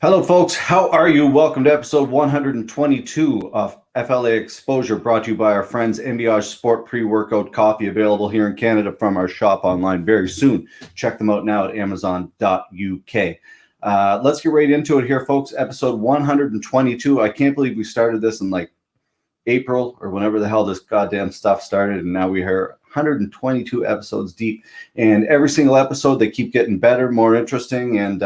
Hello, folks. How are you? Welcome to episode 122 of FLA Exposure, brought to you by our friends Enviage Sport Pre-Workout Coffee, available here in Canada from our shop online very soon. Check them out now at amazon.uk. Let's get right into it here, folks. Episode 122. I can't believe we started this in like April or whenever the hell this goddamn stuff started, and now we are 122 episodes deep. And every single episode, they keep getting better, more interesting, and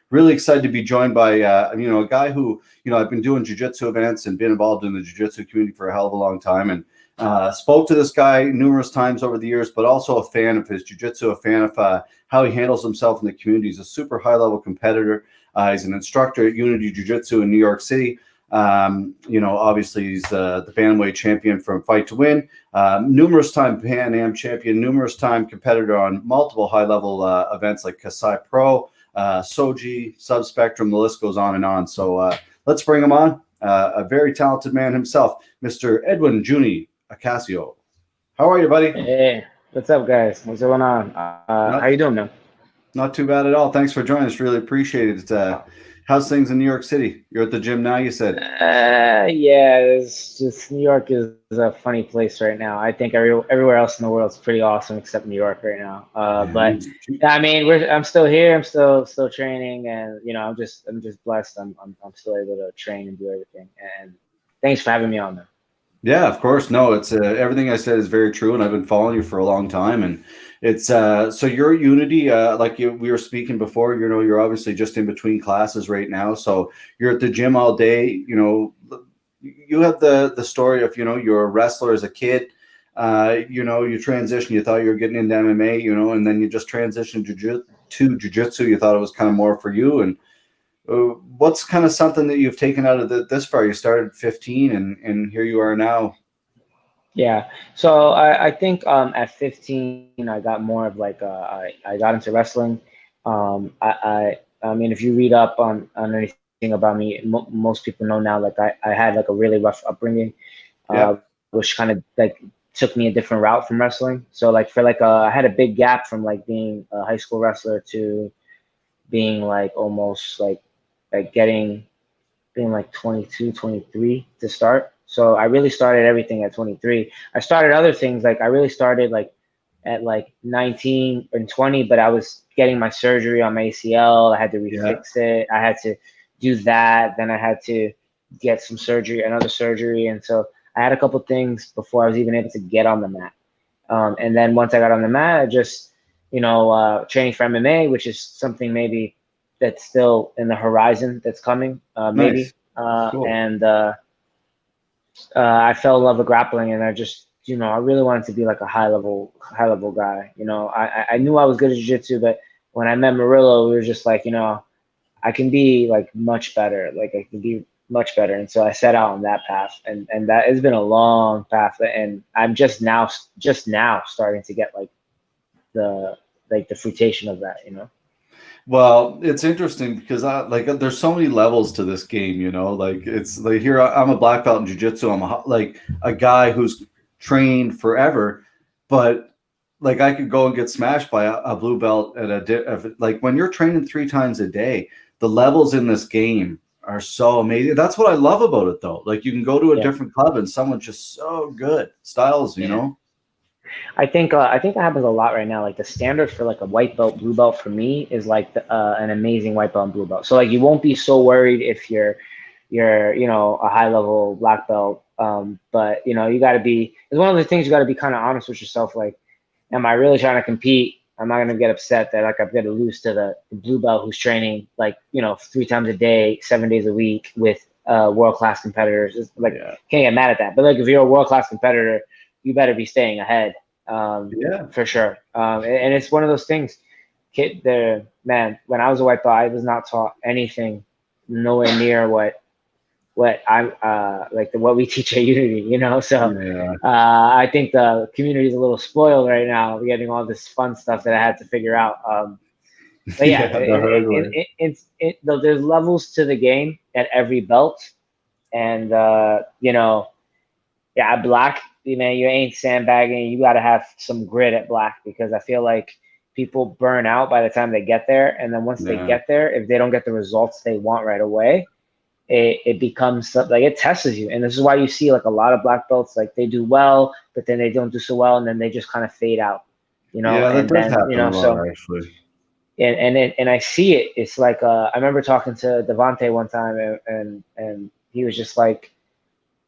really excited to be joined by a guy who I've been doing jiu-jitsu events and been involved in the jiu-jitsu community for a hell of a long time, and spoke to this guy numerous times over the years, but also a fan of his jiu-jitsu, a fan of how he handles himself in the community. He's a super high-level competitor. He's an instructor at Unity Jiu-Jitsu in New York City. Obviously he's the bantamweight champion from Fight to Win, numerous time Pan Am champion, numerous time competitor on multiple high-level events like Kasai Pro, Soji, Subspectrum, the list goes on and on. So let's bring him on. A very talented man himself, Mr. Edwin Junny Ocasio. How are you, buddy? Hey, what's up, guys? What's going on? How you doing, man? Not too bad at all. Thanks for joining us. Really appreciate it. How's things in New York City? You're at the gym now, you said? Yeah, it's just New York is a funny place right now. I think everywhere else in the world is pretty awesome except New York right now. But I mean, I'm still here. I'm still training, and I'm just blessed. I'm still able to train and do everything. And thanks for having me on, man. Yeah, of course. No, it's everything I said is very true, and I've been following you for a long time. And it's so you're at Unity, we were speaking before. You're obviously just in between classes right now, so you're at the gym all day. You have the story of you're a wrestler as a kid. You transition. You thought you were getting into MMA, and then you just transitioned to jiu-jitsu. You thought it was kind of more for you, and what's kind of something that you've taken out of this far? You started at 15 and here you are now. Yeah, so I think at 15 I got more of like I got into wrestling. I mean, if you read up on anything about me, most people know now like I had like a really rough upbringing, Yeah. which kind of like took me a different route from wrestling. So like for like I had a big gap from like being a high school wrestler to being like almost like being like 22, 23 to start. So I really started everything at 23. I started other things like I really started like at like 19 and 20, but I was getting my surgery on my ACL. I had to refix it. I had to do that. Then I had to get some surgery, another surgery. And so I had a couple things before I was even able to get on the mat. And then once I got on the mat, I just, training for MMA, which is something maybe that's still in the horizon that's coming, maybe. Nice. Cool. And I fell in love with grappling, and I just, I really wanted to be like a high level guy. I knew I was good at jiu-jitsu, but when I met Murillo, we were just like, I can be like much better. Like I can be much better. And so I set out on that path, and that has been a long path. And I'm just now starting to get like the fruition of that, Well, it's interesting because there's so many levels to this game, like it's like here I'm a black belt in jiu-jitsu. I'm like a guy who's trained forever, but like I could go and get smashed by a blue belt at like when you're training 3 times a day, the levels in this game are so amazing. That's what I love about it though. Like you can go to a different club and someone's just so good. Styles, I think that happens a lot right now. Like the standard for like a white belt, blue belt for me is like an amazing white belt and blue belt. So like you won't be so worried if you're a high level black belt. But you got to be. It's one of the things you got to be kind of honest with yourself. Like, am I really trying to compete? I'm not gonna get upset that like I've got to lose to the blue belt who's training like 3 times a day, 7 days a week with world class competitors. It's like can't get mad at that. But like if you're a world class competitor, you better be staying ahead. For sure. And it's one of those things. Man, when I was a white belt, I was not taught anything nowhere near what I'm what we teach at Unity, So I think the community is a little spoiled right now, getting all this fun stuff that I had to figure out. But yeah, there's levels to the game at every belt, and black. You ain't sandbagging. You got to have some grit at black because I feel like people burn out by the time they get there. And then once they get there, if they don't get the results they want right away, it becomes like it tests you. And this is why you see like a lot of black belts, like they do well, but then they don't do so well, and then they just kind of fade out, Yeah, that and does then, happen a lot, so, actually. and I see it. It's like, I remember talking to Devontae one time, and he was just like,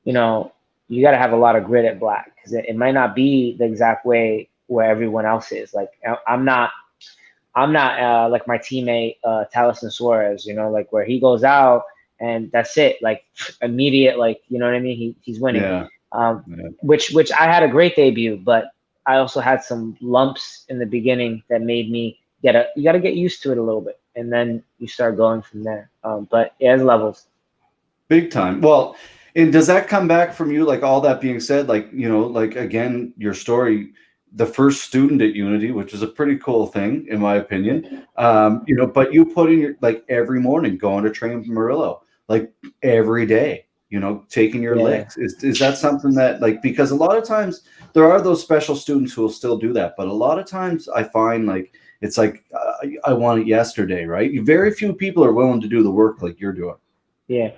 you got to have a lot of grit at black, because it might not be the exact way where everyone else is. Like I'm not like my teammate Taliesin Suarez, like where he goes out and that's it, like immediate, like you know what I mean. He's winning, Yeah. which I had a great debut, but I also had some lumps in the beginning that made me you got to get used to it a little bit, and then you start going from there. But it has levels. Big time. Well, and does that come back from you? Like all that being said, like, like again, your story, the first student at Unity, which is a pretty cool thing, in my opinion. But you put in your, like every morning going to train Murillo, like every day, taking your licks. Is that something that, like, because a lot of times there are those special students who will still do that, but a lot of times I find like, it's like, I want it yesterday, right? Very few people are willing to do the work like you're doing. Yeah.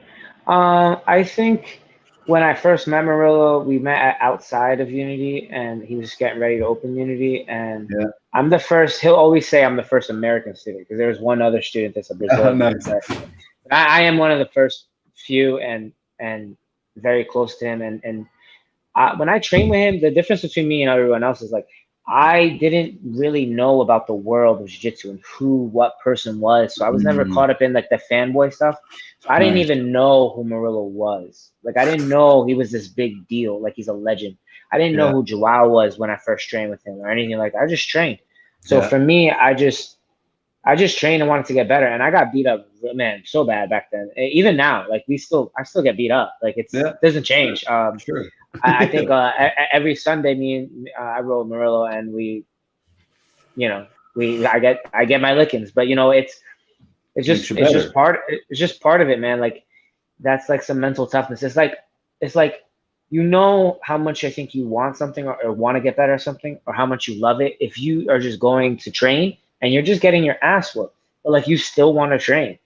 I think when I first met Murillo, we met outside of Unity, and he was just getting ready to open Unity. And I'm the first. He'll always say I'm the first American student, because there's one other student that's a Brazilian. Nice. I am one of the first few, and very close to him. And when I train with him, the difference between me and everyone else is like, I didn't really know about the world of jiu-jitsu and who what person was. So I was never caught up in like the fanboy stuff. So I didn't even know who Murillo was. Like I didn't know he was this big deal, like he's a legend. I didn't know who Joao was when I first trained with him or anything like that. I just trained. So for me, I just trained and wanted to get better, and I got beat up, man, so bad back then. Even now, like I still get beat up. Like it doesn't change. Sure. I think every Sunday, I roll Murillo, and I get my lickings, but it's just part of it, man. Like that's like some mental toughness. It's like how much I think you want something, or want to get better at something, or how much you love it. If you are just going to train and you're just getting your ass whooped, but like you still want to train.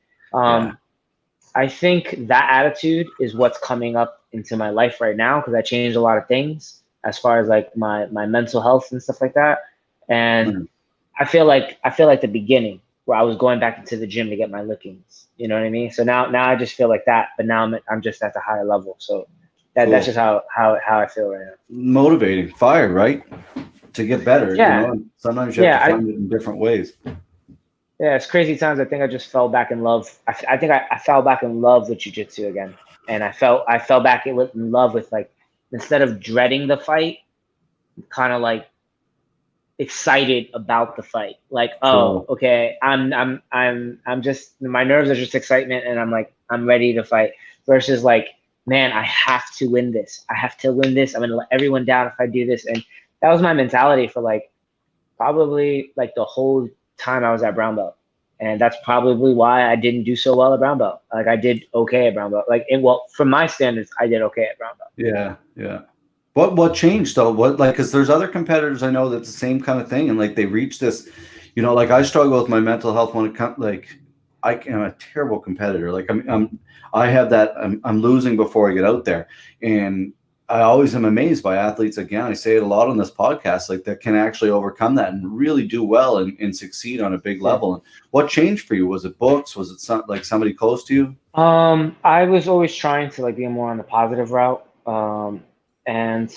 I think that attitude is what's coming up into my life right now, because I changed a lot of things as far as like my mental health and stuff like that. And I feel like the beginning where I was going back into the gym to get my lickings. You know what I mean? So now I just feel like that, but now I'm just at the higher level. So that's just how I feel right now. Motivating, fire, right? To get better. Yeah. Sometimes you have to find it in different ways. Yeah, it's crazy times. I think I just fell back in love. I think I fell back in love with jiu-jitsu again. And I fell back in love with, like, instead of dreading the fight, kind of like excited about the fight. Like, oh, okay, I'm just, my nerves are just excitement, and I'm like, I'm ready to fight. Versus like, man, I have to win this. I have to win this. I'm gonna let everyone down if I do this. And that was my mentality for like probably like the whole time I was at brown belt. And that's probably why I didn't do so well at brown belt. Like I did okay at brown belt. Like, from my standards, I did okay at brown belt. Yeah. What changed though? Because there's other competitors I know that's the same kind of thing, and like they reach this, like I struggle with my mental health when it comes, like I am a terrible competitor. Like I have that, I'm losing before I get out there, and I always am amazed by athletes. Again, I say it a lot on this podcast, like that can actually overcome that and really do well and succeed on a big level. And what changed for you? Was it books? Was it somebody close to you? I was always trying to like be more on the positive route. And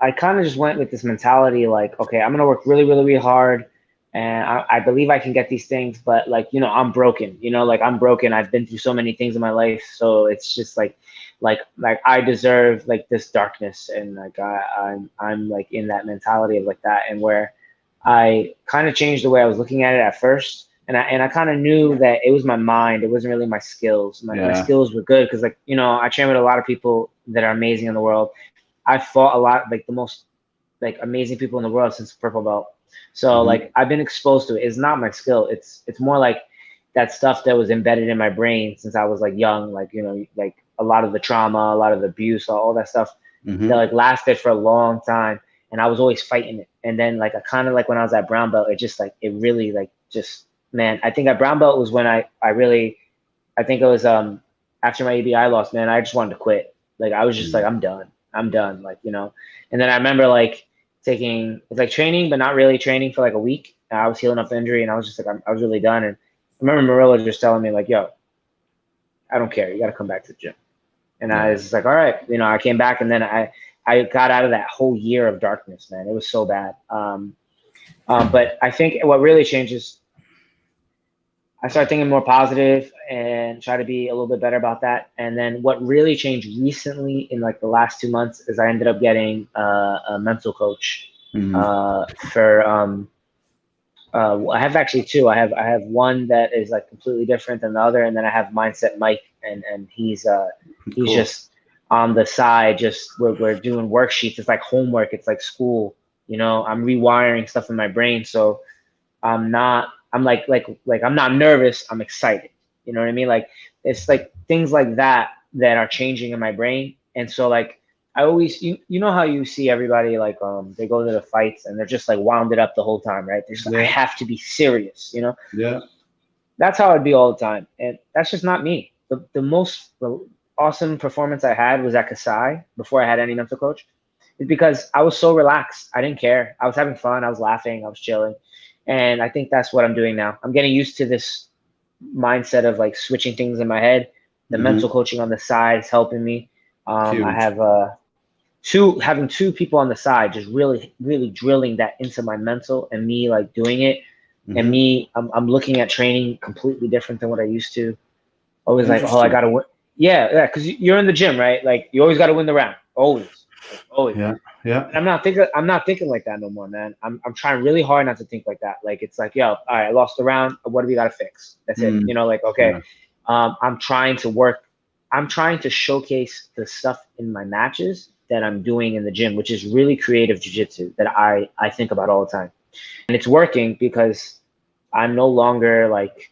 I kind of just went with this mentality, like, okay, I'm going to work really, really, really hard. And I believe I can get these things, but like, I'm broken, like I'm broken. I've been through so many things in my life. So it's just like I deserve like this darkness. And like, I'm like in that mentality of like that. And where I kind of changed the way I was looking at it at first. And I kind of knew that it was my mind. It wasn't really my skills. My skills were good because, like, I train with a lot of people that are amazing in the world. I fought a lot, like the most like amazing people in the world since purple belt. So like I've been exposed to it. It's not my skill. It's more like that stuff that was embedded in my brain since I was like young. Like like a lot of the trauma, a lot of the abuse, all that stuff that like lasted for a long time. And I was always fighting it. And then like I kind of like when I was at brown belt, it just like it really like just man, I think at brown belt was when I think it was after my ABI loss, man, I just wanted to quit. Like I was just like I'm done, like And then I remember like taking it's like training, but not really training for like a week. I was healing up the injury, and I was just like I was really done. And I remember Marilla just telling me like, "Yo, I don't care. You got to come back to the gym." And I was like, all right, I came back, and then I got out of that whole year of darkness, man. It was so bad. But I think what really changed is I started thinking more positive and try to be a little bit better about that. And then what really changed recently in like the last 2 months is I ended up getting a mental coach for I have actually two. I have one that is like completely different than the other, and then I have Mindset Mike, and he's cool. Just on the side. Just we're doing worksheets. It's like homework. It's like school. I'm rewiring stuff in my brain, so I'm not nervous. I'm excited. You know what I mean? Like it's like things like that are changing in my brain, and so like. I always, you know how you see everybody like they go to the fights and they're just like wounded up the whole time, right? They're just like, I have to be serious, Yeah. That's how I'd be all the time, and that's just not me. The most awesome performance I had was at Kasai before I had any mental coach, is because I was so relaxed. I didn't care. I was having fun. I was laughing. I was chilling, and I think that's what I'm doing now. I'm getting used to this mindset of like switching things in my head. The mental coaching on the side is helping me. I have having two people on the side just really drilling that into my mental, and me like doing it, and me I'm looking at training completely different than what I used to. Always like, oh, I gotta win. Yeah, because you're in the gym, right? Like you always gotta win the round, always. Yeah. And I'm not thinking like that no more, man. I'm trying really hard not to think like that. Like it's like, yo, all right, I lost the round. What do we gotta fix? That's it. Like okay, I'm trying to showcase the stuff in my matches that I'm doing in the gym, which is really creative jiu-jitsu that I think about all the time. And it's working because I'm no longer like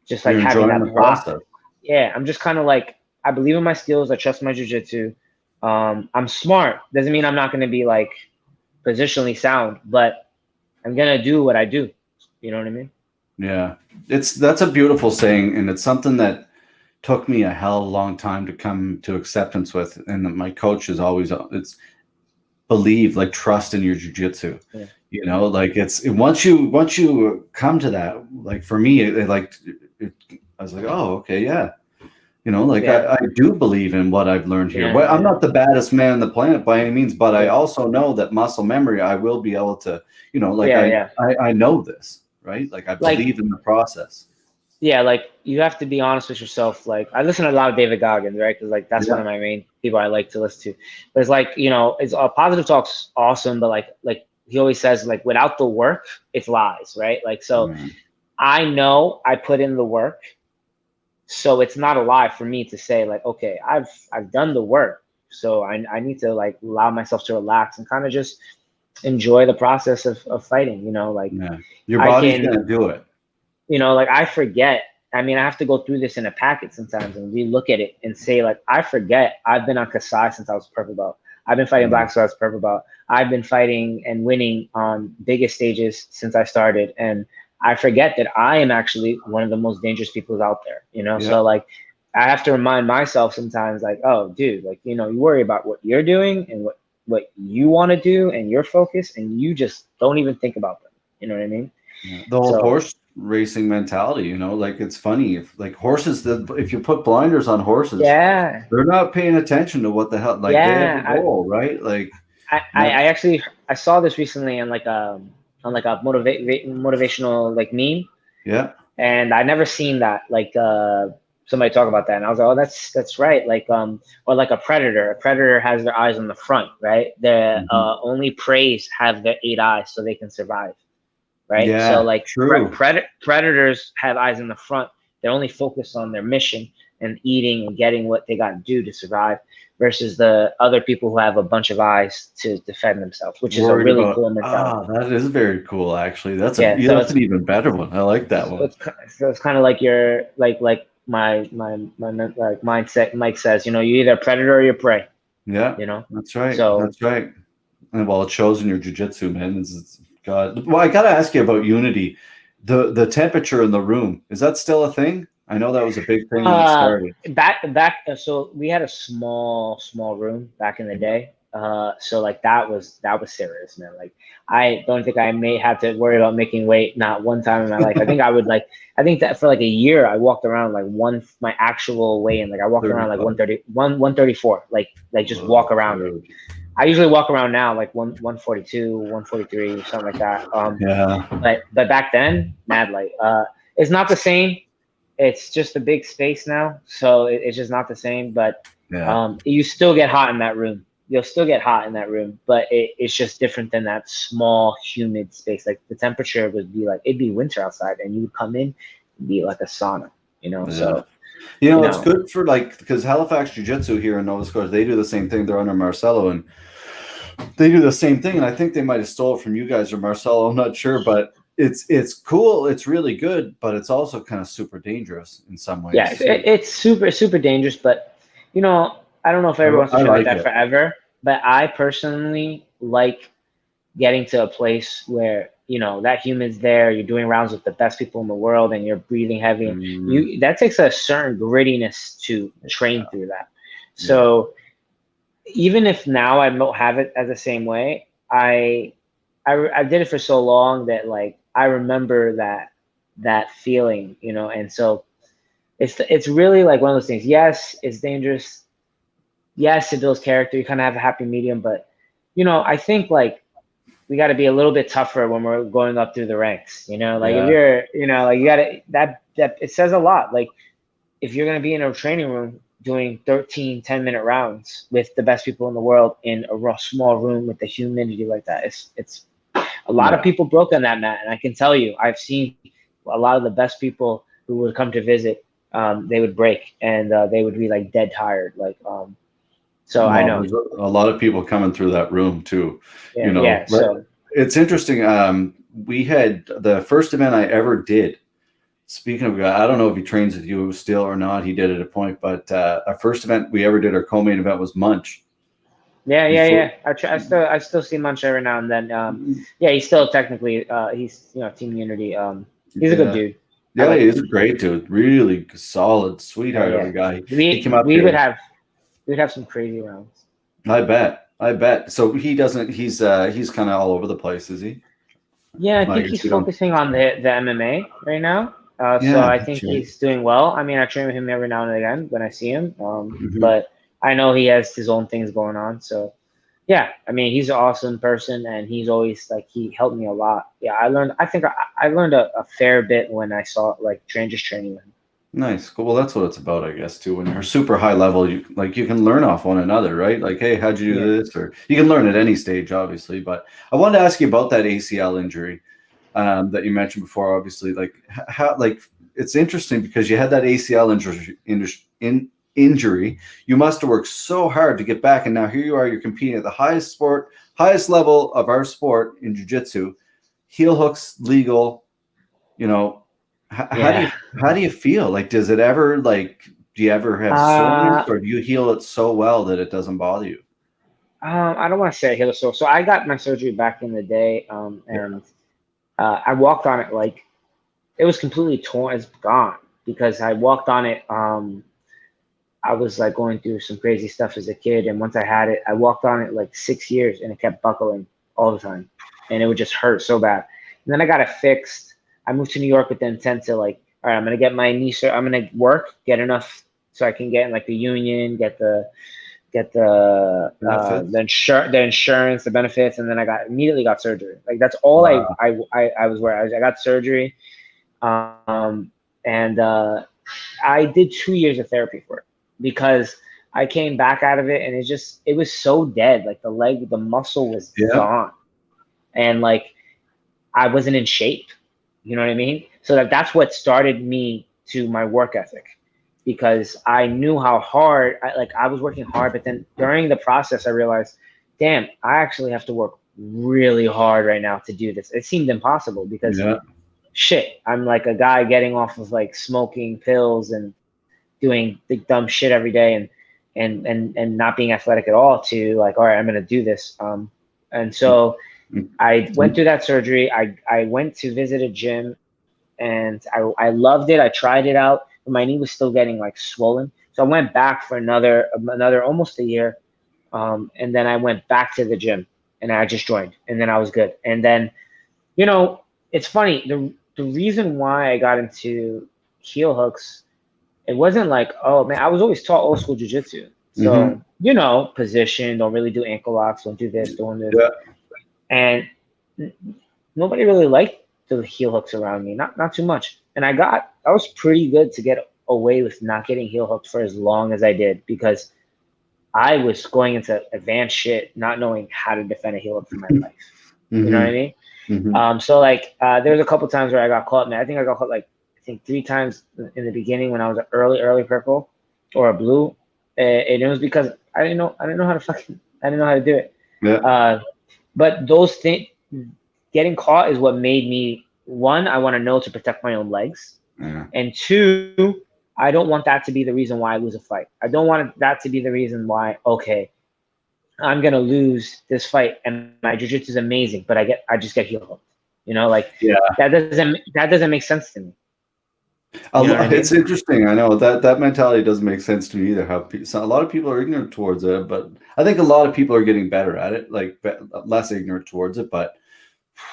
just like having that process. Yeah, I'm just kind of like, I believe in my skills. I trust my jiu-jitsu. I'm smart. Doesn't mean I'm not going to be like positionally sound, but I'm going to do what I do. You know what I mean? Yeah, that's a beautiful saying. And it's something that took me a hell of a long time to come to acceptance with. And my coach is always, it's believe, like trust in your jiu-jitsu. Yeah. Like it's once you come to that, like for me, I was like, oh, okay. Yeah. I do believe in what I've learned here. Well, I'm not the baddest man on the planet by any means, but I also know that muscle memory, I will be able to, I know this, right? Like I believe in the process. Yeah, like you have to be honest with yourself. Like I listen to a lot of David Goggins, right? Because like that's one of my main people I like to listen to. But it's like it's positive talk's awesome, but like he always says, like without the work, it's lies, right? Like so, I know I put in the work, so it's not a lie for me to say like, okay, I've done the work, so I need to like allow myself to relax and kind of just enjoy the process of fighting. Like your body's gonna do it. Like I forget. I mean, I have to go through this in a packet sometimes and relook at it and say, like, I forget I've been on Kasai since I was purple belt. I've been fighting black since I was purple belt. I've been fighting and winning on biggest stages since I started. And I forget that I am actually one of the most dangerous people out there, So, like, I have to remind myself sometimes, like, oh, dude, like, you worry about what you're doing and what you want to do and your focus, and you just don't even think about them. You know what I mean? Yeah. The whole horse racing mentality, like it's funny if horses, if you put blinders on horses, they're not paying attention to what the hell, like they have a goal, right? Like I saw this recently on like a motivational like meme. Yeah. And I never seen that, like somebody talk about that, and I was like, oh, that's right. Like or like a predator has their eyes on the front, right? The only preys have their 8 eyes so they can survive. Right. Yeah, so like predators have eyes in the front. They're only focused on their mission and eating and getting what they got to do to survive, versus the other people who have a bunch of eyes to defend themselves, which is a really cool mentality. That is very cool, actually. That's that's an even better one. I like that one. It's kind of like your like my like mindset. Mike says, you're either a predator or you're prey. Yeah. That's right. So that's right. And well, it shows in your jujitsu, man. God. Well, I gotta ask you about Unity. The temperature in the room, is that still a thing? I know that was a big thing when it started. So we had a small room back in the day. So like that was serious, man. Like I don't think I may have to worry about making weight not one time in my life. I think that for like a year I walked around like my actual weight, and like I walked around like 130, 134, like just walk around it. Dude. I usually walk around now like 142, 143, something like that. Yeah. But back then, mad light. It's not the same. It's just a big space now, so it's just not the same. But Yeah. you still get hot in that room. You'll still get hot in that room, but it's just different than that small, humid space. Like the temperature would be like it'd be winter outside, and you would come in, it'd be like a sauna, you know. Yeah. So It's good for like because Halifax Jiu-Jitsu here in Nova Scotia, they do the same thing. They're under Marcelo, and they do the same thing. And I think they might have stole it from you guys or Marcelo. I'm not sure, but it's cool. It's really good, but it's also kind of super dangerous in some ways. yeah, it's super dangerous. But I don't know if everyone wants to I feel like like that it. forever. But I personally like getting to a place where that human's there, you're doing rounds with the best people in the world, and you're breathing heavy, and that takes a certain grittiness to train through that. So even if now I don't have it as the same way, I did it for so long that like I remember that feeling, and so it's really like one of those things. Yes, it's dangerous. Yes, it builds character. You kind of have a happy medium, but I think like we got to be a little bit tougher when we're going up through the ranks. Like if you're, like you got to that it says a lot. Like if you're going to be in a training room doing 13 10-minute rounds with the best people in the world in a small room with the humidity like that, it's a lot of people broke on that mat, and I can tell you, I've seen a lot of the best people who would come to visit. They would break, and they would be like dead tired, like. So I know there's a lot of people coming through that room too. Yeah. So It's interesting. We had the first event I ever did. Speaking of, I don't know if he trains with you still or not. He did at a point, but our first event we ever did, our co-main event was Munch. Yeah. I still see Munch every now and then. Yeah, he's still technically he's Team Unity. He's a good dude. Yeah, he's a great dude. Really solid, sweetheart of a guy. He came up we here. would have some crazy rounds. I bet. So he doesn't. He's kind of all over the place, is he? Yeah, I think he's focusing on the MMA right now. So I think he's doing well. I mean, I train with him every now and again when I see him. But I know he has his own things going on. So yeah, I mean, he's an awesome person, and he's always like he helped me a lot. Yeah, I think I learned a fair bit when I saw like just training with him. Nice. Cool. Well, that's what it's about, I guess, too. When you're super high level, you can learn off one another, right? Like, hey, how'd you do this? Or you can learn at any stage, obviously. But I wanted to ask you about that ACL injury that you mentioned before. Obviously, like how, like it's interesting because you had that ACL injury. You must have worked so hard to get back, and now here you are. You're competing at the highest level of our sport in jiu-jitsu. Heel hooks legal. How do you feel? Like, does it ever do you ever have soreness, or do you heal it so well that it doesn't bother you? I don't want to say I healed it so. I got my surgery back in the day, and I walked on it like it was completely torn. It's gone because I walked on it. I was like going through some crazy stuff as a kid, and once I had it, I walked on it like 6 years, and it kept buckling all the time, and it would just hurt so bad. And then I got it fixed. I moved to New York with the intent to like, all right, I'm gonna get my knee. I'm gonna work, get enough so I can get in like the union, get the insurance, the benefits, and then I immediately got surgery. Like that's all. Wow. I was where I got surgery, and I did 2 years of therapy for it because I came back out of it, and it was so dead. Like the muscle was gone, and like I wasn't in shape. You know what I mean? So that's what started me to my work ethic, because I knew how hard I was working hard, but then during the process I realized, damn, I actually have to work really hard right now to do this. It seemed impossible because shit, I'm like a guy getting off of like smoking pills and doing the dumb shit every day and not being athletic at all to like, all right, I'm gonna do this. And so I went through that surgery. I went to visit a gym, and I loved it. I tried it out, but my knee was still getting like swollen. So I went back for another almost a year. And then I went back to the gym, and I just joined, and then I was good. And then, it's funny. The reason why I got into heel hooks, it wasn't like, oh man, I was always taught old school jujitsu. So, position, don't really do ankle locks, don't do this, don't do this. Yeah. And nobody really liked the heel hooks around me, not too much. And I was pretty good to get away with not getting heel hooked for as long as I did, because I was going into advanced shit, not knowing how to defend a heel hook for my life. You know what I mean? So like, there was a couple times where I got caught, man. I think I got caught like, 3 times in the beginning when I was an early purple or a blue. And it was because I didn't know how to do it. Yeah. But those things, getting caught is what made me, one, I want to know to protect my own legs. Yeah. And two, I don't want that to be the reason why I lose a fight. I don't want that to be the reason why, okay, I'm going to lose this fight and my jiu-jitsu is amazing, but I just get heel hooked. That doesn't make sense to me. It's interesting. I know that mentality doesn't make sense to me either. A lot of people are ignorant towards it, but I think a lot of people are getting better at it, like less ignorant towards it. But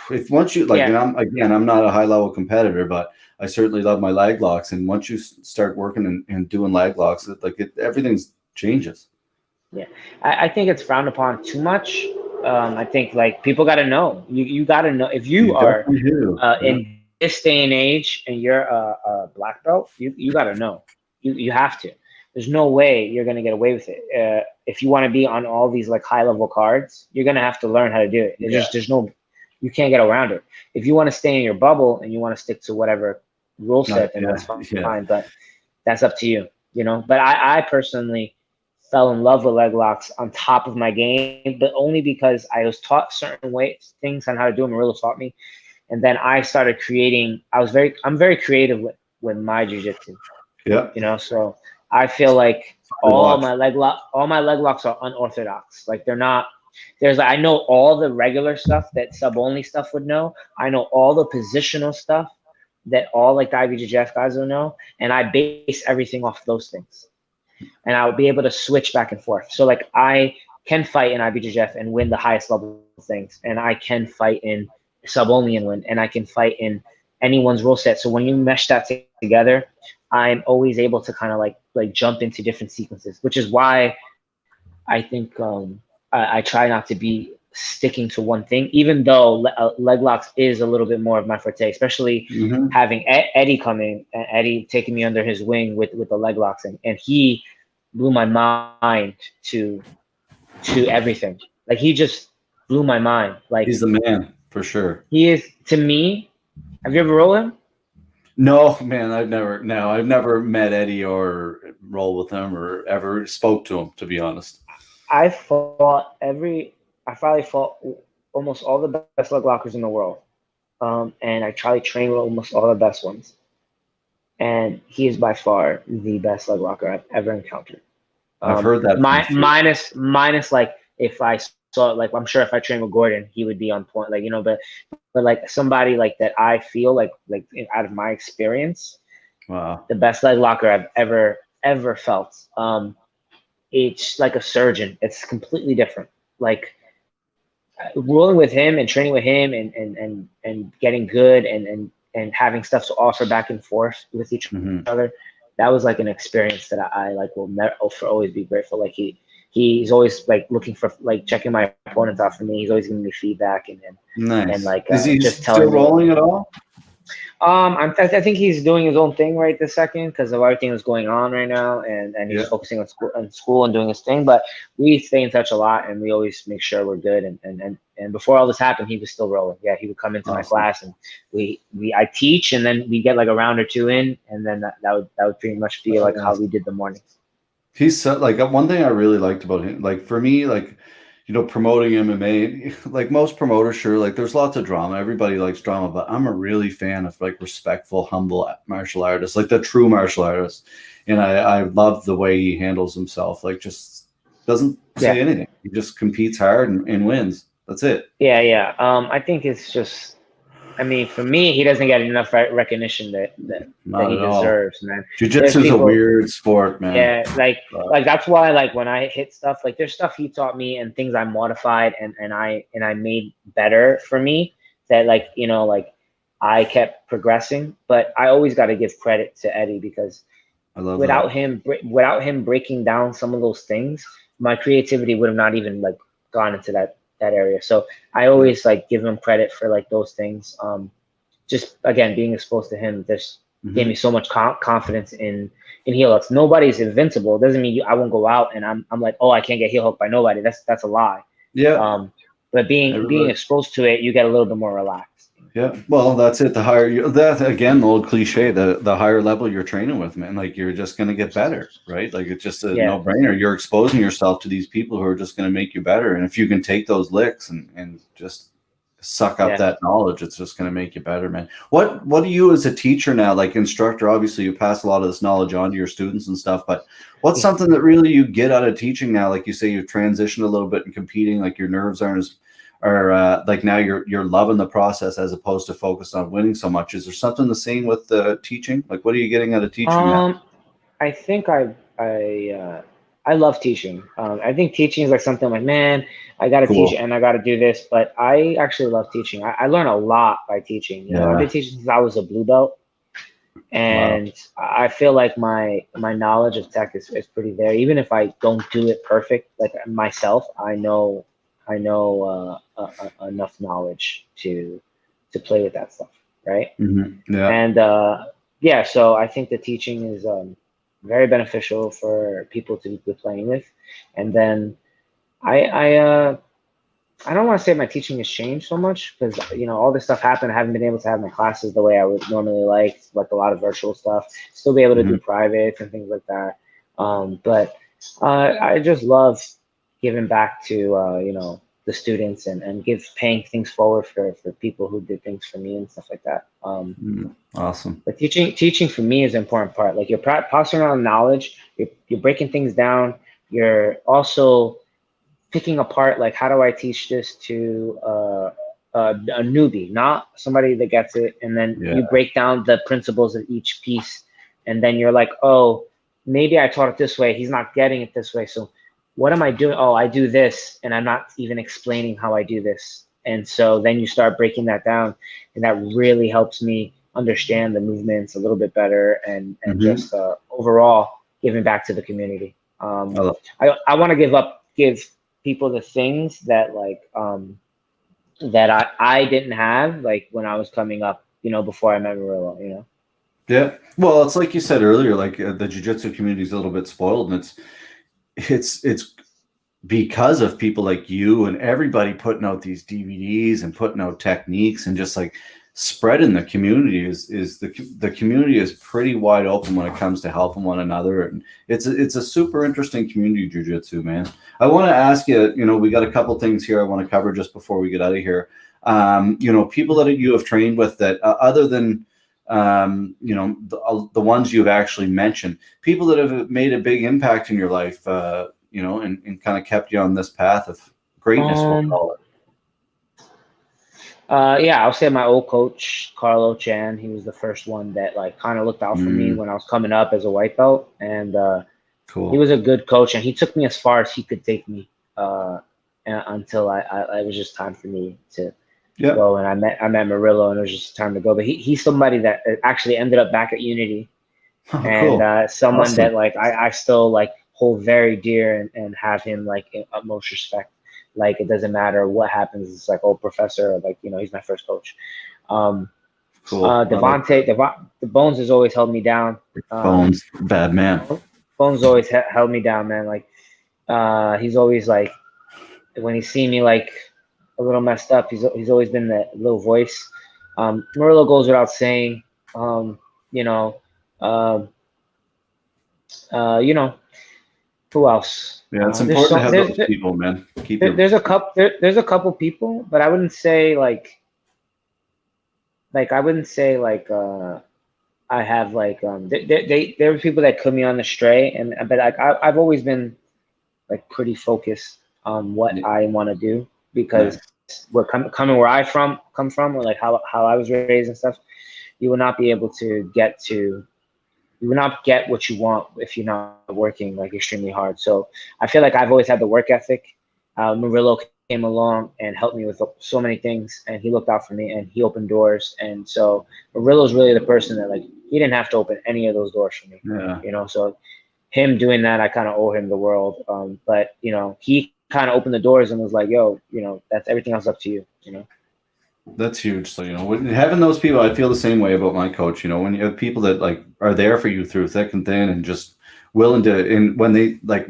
if once you and I'm not a high level competitor, but I certainly love my leg locks. And once you start working and doing leg locks, everything changes. Yeah, I think it's frowned upon too much. I think like people got to know. You got to know if you are in this day and age and you're a black belt. You got to know. You have to. There's no way you're gonna get away with it. If you want to be on all these like high level cards, you're gonna have to learn how to do it. You can't get around it. If you want to stay in your bubble and you want to stick to whatever rule set, then that's fine. But that's up to you. But I personally fell in love with leg locks on top of my game, but only because I was taught certain things on how to do them. Marilla taught me, and then I started creating. I'm very creative with my jiu-jitsu. Yeah. So I feel like all my leg locks are unorthodox. Like they're not. I know all the regular stuff that sub only stuff would know. I know all the positional stuff that all like the IBJJF guys will know, and I base everything off those things. And I would be able to switch back and forth. So like I can fight in IBJJF and win the highest level things, and I can fight in sub only and win, and I can fight in anyone's rule set. So when you mesh that together, I'm always able to kind of like jump into different sequences, which is why I think I try not to be sticking to one thing, even though leg locks is a little bit more of my forte, especially having Eddie come in, and Eddie taking me under his wing with the leg locks, and he blew my mind to everything. Like he just blew my mind. Like he's the man for sure. He is to me. Have you ever rolled him? No, man, I've never met Eddie or rolled with him or ever spoke to him, to be honest. I probably fought almost all the best leg lockers in the world. And I try to train with almost all the best ones. And he is by far the best leg locker I've ever encountered. I've heard that. Minus like if I saw, like, I'm sure if I trained with Gordon, he would be on point, like, but like somebody like that, I feel like out of my experience, wow, the best leg locker I've ever felt. It's like a surgeon. It's completely different. Like rolling with him and training with him and getting good and having stuff to offer back and forth with each other. That was like an experience that I like will never always be grateful. Like he's always like looking for, like, checking my opponents out for me. He's always giving me feedback and nice. And like is he just still rolling at all? I think he's doing his own thing right this second because of everything that's going on right now, and he's focusing on school and doing his thing. But we stay in touch a lot, and we always make sure we're good. And before all this happened, he was still rolling. Yeah, he would come into my class, and I teach, and then we get like a round or two in, and then that would pretty much be like how we did the mornings. He's so, like, one thing I really liked about him, like for me, like, promoting MMA, like most promoters, sure, like there's lots of drama. Everybody likes drama, but I'm a really fan of like respectful, humble martial artists, like the true martial artist. And I love the way he handles himself. Like just doesn't say anything. He just competes hard and wins. That's it. Yeah. I think it's just, I mean, for me, he doesn't get enough recognition that Not he at all. deserves, man. There's Jiu-jitsu is a people, weird sport, man. yeah, like that's why, like when I hit stuff, like there's stuff he taught me and things I modified and I made better for me that, like, like I kept progressing. But I always got to give credit to Eddie, because I love without that. him breaking down some of those things, my creativity would have not even like gone into that area. So I Yeah. always like give him credit for like those things. Just again, being exposed to him just gave me Hmm. so much confidence in heel hooks. Nobody's invincible. It doesn't mean I won't go out and I'm like, oh, I can't get heel hooked by nobody. That's a lie. Yeah. But being Everybody. exposed to it, you get a little bit more relaxed. Yeah. Well, that's it. The higher you, that again, the old cliche, the higher level you're training with, man, like you're just going to get better, right? Like it's just a Yeah, no brainer. You're exposing yourself to these people who are just going to make you better. And if you can take those licks and just suck up yeah. that knowledge, it's just going to make you better, man. What do you as a teacher now, like instructor, obviously you pass a lot of this knowledge on to your students and stuff, but what's something that really you get out of teaching now? Like you say, you've transitioned a little bit in competing, like your nerves aren't as or like now you're loving the process as opposed to focused on winning so much. Is there something the same with the teaching? Like what are you getting out of teaching now? Um, I think I love teaching. I think teaching is like something like, man, I got to teach Cool. and I got to do this, but I actually love teaching. I learn a lot by teaching. I've been Yeah. teaching since I was a blue belt, Wow. and I feel like my knowledge of tech is pretty there. Even if I don't do it perfect, like myself, I know enough knowledge to play with that stuff, right? Yeah. And yeah, so I think the teaching is very beneficial for people to be playing with. And then I I uh, I don't want to say my teaching has changed so much, because all this stuff happened. I haven't been able to have my classes the way I would normally like a lot of virtual stuff. Still be able to do Hmm. privates and things like that. But I just love giving back to the students and give paying things forward for people who did things for me and stuff like that. Awesome. But teaching for me is an important part. Like you're passing around knowledge, you're breaking things down. You're also picking apart, like, how do I teach this to a newbie, not somebody that gets it. And then Yeah. you break down the principles of each piece, and then you're like, oh, maybe I taught it this way. He's not getting it this way. So what am I doing? Oh, I do this, and I'm not even explaining how I do this. And so then you start breaking that down, and that really helps me understand the movements a little bit better, and Hmm. just overall giving back to the community. I love, I want to give people the things that that I didn't have, like when I was coming up, before I met Murillo. yeah. Well, it's like you said earlier, like the jiu-jitsu community is a little bit spoiled, and it's because of people like you and everybody putting out these DVDs and putting out techniques and just like spreading the community is the community is pretty wide open when it comes to helping one another, and it's a super interesting community, jiu-jitsu, man. I want to ask you, we got a couple things here I want to cover just before we get out of here. People that you have trained with that other than the ones you've actually mentioned, people that have made a big impact in your life, and kind of kept you on this path of greatness, we'll Um, call it. yeah, I'll say my old coach, Carlo Chan. He was the first one that like kind of looked out for me Mm, when I was coming up as a white belt, and he cool. was a good coach, and he took me as far as he could take me until it was just time for me to Yeah. go. And I met Murillo, and it was just time to go. But he's somebody that actually ended up back at Unity, Oh, and cool. someone Awesome. that like I still like hold very dear, and have him like in utmost respect. Like it doesn't matter what happens. It's like, oh, professor, like he's my first coach. Um, Cool. I like that. The Bones has always held me down. Um, Bones, bad man. Bones always held me down, man. Like he's always like, when he's seen me like a little messed up, he's always been that little voice. Murillo goes without saying. You know, um, you know, who else? Yeah, it's There's important to so have those people, man. Keep your there's a couple people, but I wouldn't say I wouldn't say I have there were people that put me on the stray, and but like I've always been like pretty focused on what yeah, I want to do, because nice. coming where I come from, or like how I was raised and stuff, you will not be able to you will not get what you want if you're not working like extremely hard. So I feel like I've always had the work ethic. Murillo came along and helped me with so many things, and he looked out for me and he opened doors. And so Murillo's really the person that, like, he didn't have to open any of those doors for me. Yeah. You know, so him doing that, I kind of owe him the world. But you know, he kind of opened the doors and was like, "Yo, you know, that's everything else up to you." You know. That's huge. So, having those people, I feel the same way about my coach. When you have people that like are there for you through thick and thin and just willing to, and when they like,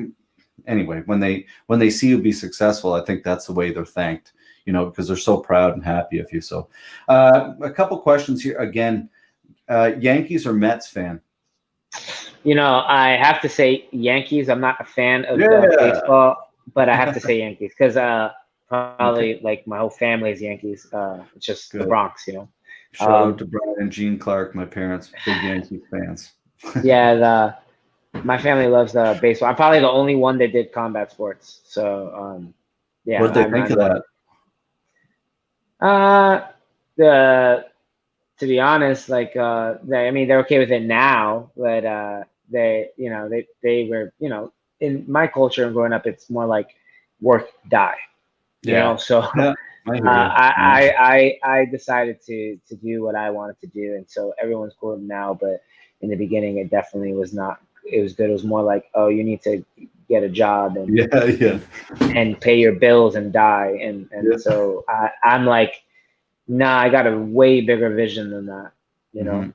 anyway, when they see you be successful, I think that's the way they're thanked, because they're so proud and happy of you. So, a couple questions here again. Yankees or Mets fan? I have to say Yankees. I'm not a fan of baseball, but I have to say Yankees because probably like my whole family is Yankees. It's just the Bronx, Shout out to Brian and Gene Clark, my parents, big Yankees fans. Yeah, my family loves baseball. I'm probably the only one that did combat sports. So, yeah. What did they think of that? To be honest, like, they're okay with it now, but they were, in my culture and growing up, it's more like work, die. So yeah, I decided to do what I wanted to do, and so everyone's cool now. But in the beginning, it definitely was not. It was good. It was more like, oh, you need to get a job and pay your bills and die, and so I'm like, nah, I got a way bigger vision than that. Well,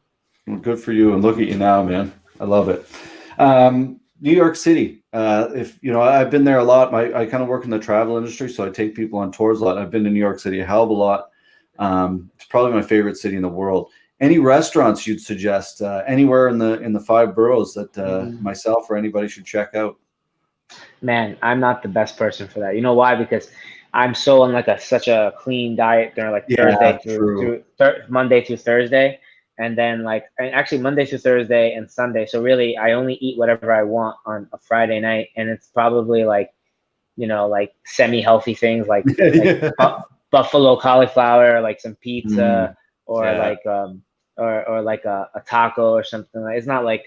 good for you, and look at you now, man. I love it. New York City. I've been there a lot. I kind of work in the travel industry, so I take people on tours a lot. I've been to New York City a hell of a lot. It's probably my favorite city in the world. Any restaurants you'd suggest anywhere in the 5 boroughs that myself or anybody should check out? Man, I'm not the best person for that. You know why? Because I'm so on like such a clean diet during like Thursday through Monday through Thursday. And then actually Monday through Thursday and Sunday. So really I only eat whatever I want on a Friday night. And it's probably like semi-healthy things like buffalo cauliflower, like some pizza or like a taco or something. It's not like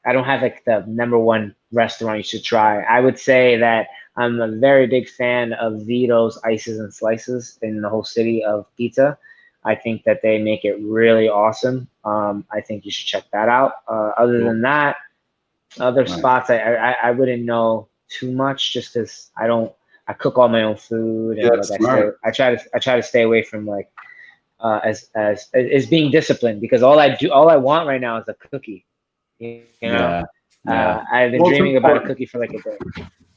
I don't have like the number one restaurant you should try. I would say that I'm a very big fan of Vito's Ices and Slices in the whole city of pizza. I think that they make it really awesome. I think you should check that out. Other than that, other spots I wouldn't know too much just because I cook all my own food and I try to stay away from like as being disciplined because all I want right now is a cookie. I've been dreaming about a cookie for like a day.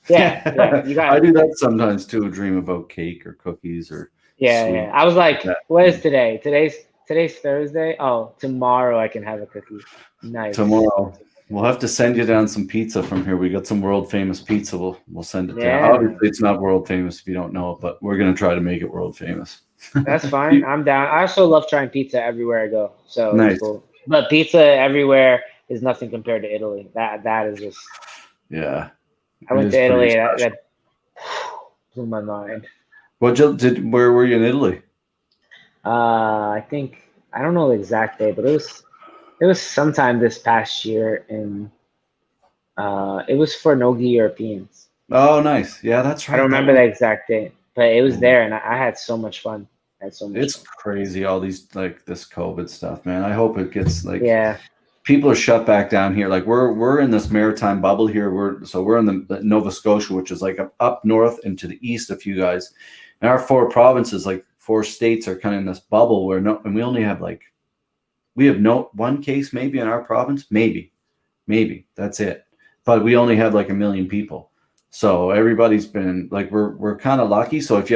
Yeah, you got. I do that sometimes too. Dream about cake or cookies or. Yeah. I was like, what is today? Today's Thursday. Oh, tomorrow I can have a cookie. Nice. Tomorrow we'll have to send you down some pizza from here. We got some world famous pizza. We'll send it down. Obviously, it's not world famous if you don't know it, but we're gonna try to make it world famous. That's fine. I'm down. I also love trying pizza everywhere I go. So nice. Cool. But pizza everywhere is nothing compared to Italy. That is just. Yeah. I went to Italy. That blew my mind. Where were you in Italy? I think I don't know the exact day, but it was sometime this past year, and it was for Nogi Europeans. Oh, nice. Yeah, that's right. I don't remember the exact date, but it was there, and I had so much fun. It's crazy, all these this COVID stuff, man. I hope it gets yeah. People are shut back down here. Like we're in this maritime bubble here. We're in the Nova Scotia, which is like up north and to the east of you guys. And our 4 provinces, like 4 states, are kind of in this bubble where and we only have we have one case maybe in our province, maybe that's it. But we only have like 1 million people, so everybody's been like we're kind of lucky. So if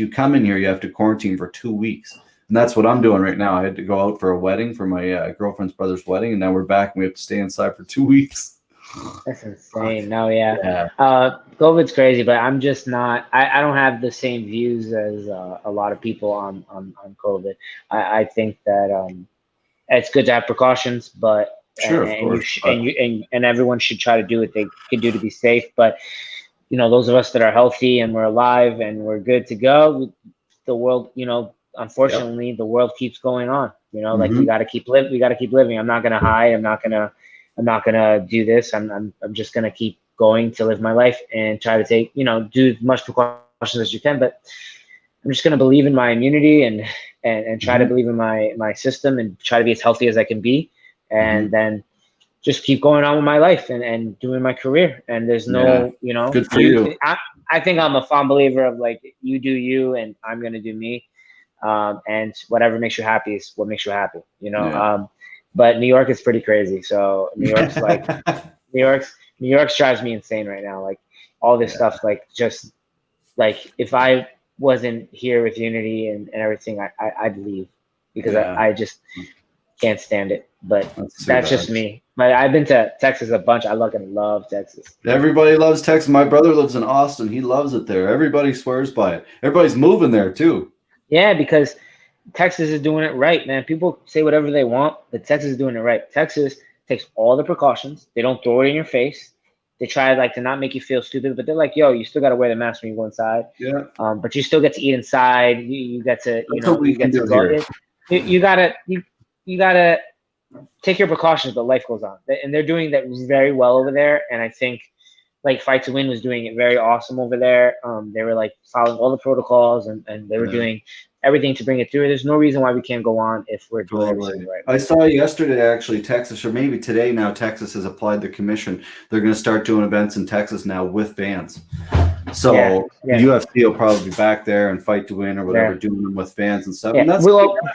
you come in here, you have to quarantine for 2 weeks. And that's what I'm doing right now. I had to go out for a wedding for my girlfriend's brother's wedding, and now we're back and we have to stay inside for 2 weeks. That's insane. No, yeah. COVID's crazy, but I'm just not. I don't have the same views as a lot of people on COVID. I think that it's good to have precautions, but sure, and everyone should try to do what they can do to be safe. But those of us that are healthy and we're alive and we're good to go, the world, unfortunately, the world keeps going on. Like Mm-hmm. we got to keep living. I'm not gonna hide. I'm not gonna do this. I'm just gonna keep going to live my life and try to take, do as much precautions as you can. But I'm just gonna believe in my immunity and try to Mm-hmm. believe in my system and try to be as healthy as I can be, Mm-hmm. and then just keep going on with my life and doing my career. And there's Yeah. no, Good for you. I think I'm a fond believer of like, you do you and I'm gonna do me. And whatever makes you happy is what makes you happy, Yeah. But New York is pretty crazy. So New York's drives me insane right now. Like all this Yeah. stuff, like just like if I wasn't here with Unity and everything, I'd leave because Yeah. I just can't stand it. But That's too that's bad. just me. But I've been to Texas a bunch. I fucking love Texas. Everybody loves Texas. My brother lives in Austin. He loves it there. Everybody swears by it. Everybody's moving there too. Yeah, because Texas is doing it right, man. People say whatever they want, but Texas is doing it right. Texas takes all the precautions. They don't throw it in your face. They try like to not make you feel stupid, but they're like, "Yo, you still got to wear the mask when you go inside. Yeah. But you still get to eat inside. You get to, That's what we you can get to do go. here. You gotta take your precautions, but life goes on, and they're doing that very well over there. And I think like Fight to Win was doing it very awesome over there. They were like following all the protocols and they were doing everything to bring it through. There's no reason why we can't go on if we're doing everything Totally. right. I saw yesterday actually Texas, or maybe today now, Texas has applied the commission. They're going to start doing events in Texas now with fans. So Yeah. UFC will probably be back there and Fight to Win or whatever, doing them with fans and stuff. Yeah. And that's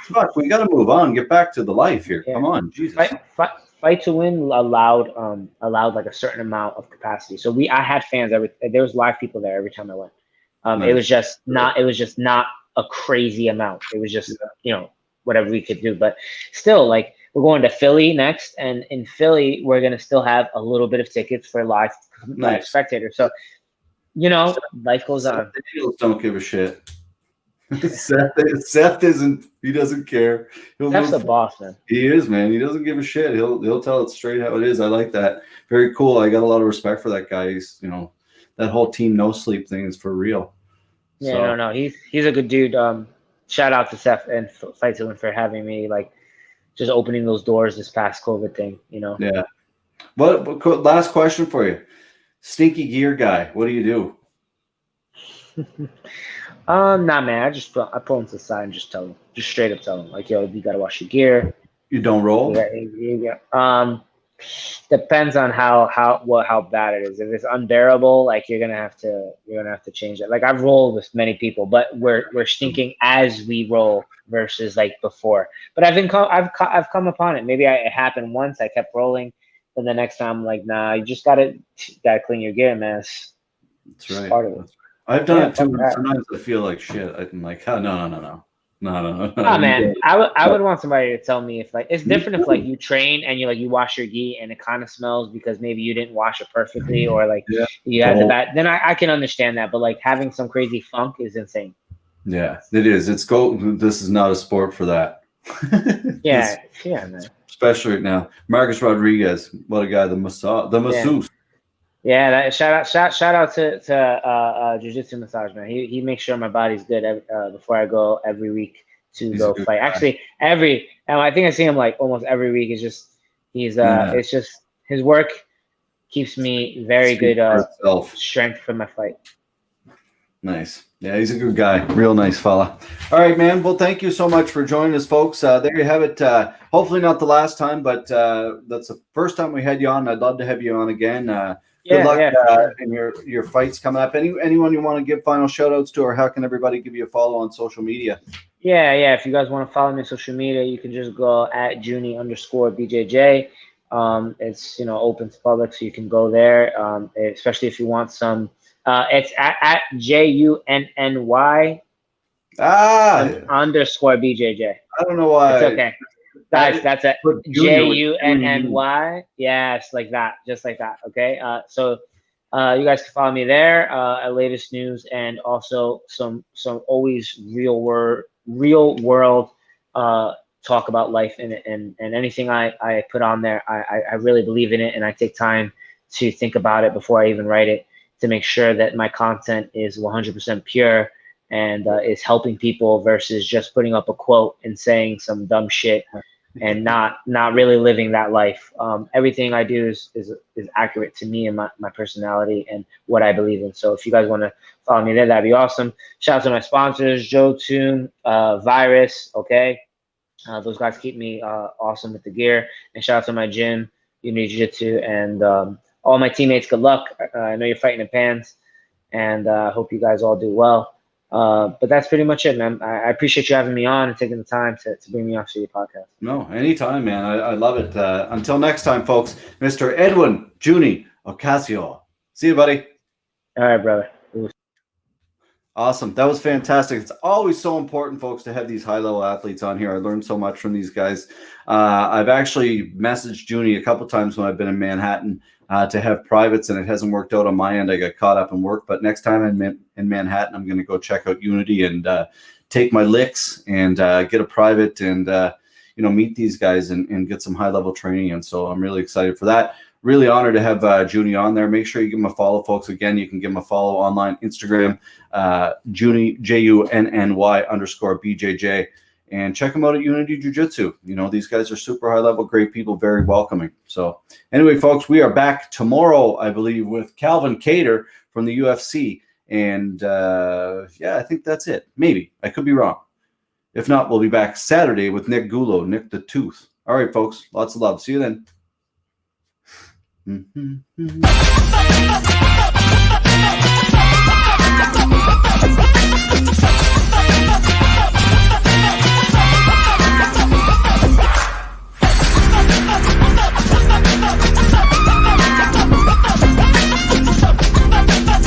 fuck. We got to move on, get back to the life here. Yeah. Come on, Jesus. Fight to Win allowed like a certain amount of capacity. So I had fans there was live people there every time I went. Nice. It was just not a crazy amount. It was just whatever we could do. But still, like we're going to Philly next, and in Philly we're gonna still have a little bit of tickets for live spectators. So life goes on. Daniels don't give a shit. Seth isn't. He doesn't care. Seth's the boss, man. He is, man. He doesn't give a shit. He'll tell it straight how it is. I like that. Very cool. I got a lot of respect for that guy. He's that whole team no sleep thing is for real. Yeah, no. He's a good dude. Shout out to Seth and Fight to Win for having me, like just opening those doors this past COVID thing. Yeah. What last question for you? Stinky gear guy. What do you do? Nah, man. I pull him to the side and just straight up tell him, like, yo, you gotta wash your gear. You don't roll? Depends on how bad it is. If it's unbearable, like you're gonna have to change it. Like I've rolled with many people, but we're stinking as we roll versus like before. But I've come upon it. Maybe it happened once. I kept rolling, but the next time I'm like, nah, you just gotta clean your gear, man. That's right. Part of it. I've done it too. Sometimes I feel like shit. I'm like, oh, no. Oh man, I would want somebody to tell me if like it's different if like you train and you wash your gi and it kind of smells because maybe you didn't wash it perfectly or like you had the bad. Then I can understand that, but like having some crazy funk is insane. Yeah, it is. This is not a sport for that. Yeah, man. Especially right now, Marcus Rodriguez, what a guy! The masseuse. Yeah, shout out to Jiu-Jitsu massage, man. He makes sure my body's good before I go every week to go fight. Actually, I think I see him like almost every week. It's just it's just his work keeps me very good strength for my fight. Nice. Yeah, he's a good guy. Real nice fella. All right, man. Well, thank you so much for joining us, folks. There you have it. Hopefully not the last time, but that's the first time we had you on. I'd love to have you on again. Good luck in your fights coming up. Anyone you want to give final shout outs to, or how can everybody give you a follow on social media? Yeah. If you guys want to follow me on social media, you can just go at Junny_BJJ. It's open to public, so you can go there. Especially if you want some. It's at JUNNY _BJJ. I don't know why. It's okay. Guys, that's it. JUNNY. Yeah, it's like that. Just like that. Okay. So you guys can follow me there at latest news and also some always real world talk about life and anything I put on there. I really believe in it and I take time to think about it before I even write it to make sure that my content is 100% pure and is helping people versus just putting up a quote and saying some dumb shit and not really living that life. Everything I do is accurate to me and my personality and what I believe in. So if you guys want to follow me there, that'd be awesome. Shout out to my sponsors, Joe Toon, Virus, okay? Those guys keep me awesome with the gear. And shout out to my gym, Junny Jitsu, and all my teammates. Good luck. I know you're fighting in pans, and I hope you guys all do well. But that's pretty much it, man. I appreciate you having me on and taking the time to bring me on to your podcast. No, anytime, man. I love it. Until next time, folks, Mr. Edwin, Junny, Ocasio. See you, buddy. All right, brother. Awesome. That was fantastic. It's always so important, folks, to have these high-level athletes on here. I learned so much from these guys. I've actually messaged Junny a couple times when I've been in Manhattan to have privates, and it hasn't worked out on my end. I got caught up in work, but next time I'm in Manhattan, I'm going to go check out Unity and take my licks and get a private and meet these guys and get some high-level training. And so I'm really excited for that. Really honored to have Junny on there. Make sure you give him a follow, folks. Again, you can give him a follow online, Instagram, Junny, JUNNY_BJJ, and check him out at Unity Jiu-Jitsu. These guys are super high level, great people, very welcoming. So anyway, folks, we are back tomorrow, I believe, with Calvin Kattar from the UFC. And yeah, I think that's it. Maybe. I could be wrong. If not, we'll be back Saturday with Nick Gulo, Nick the Tooth. All right, folks. Lots of love. See you then.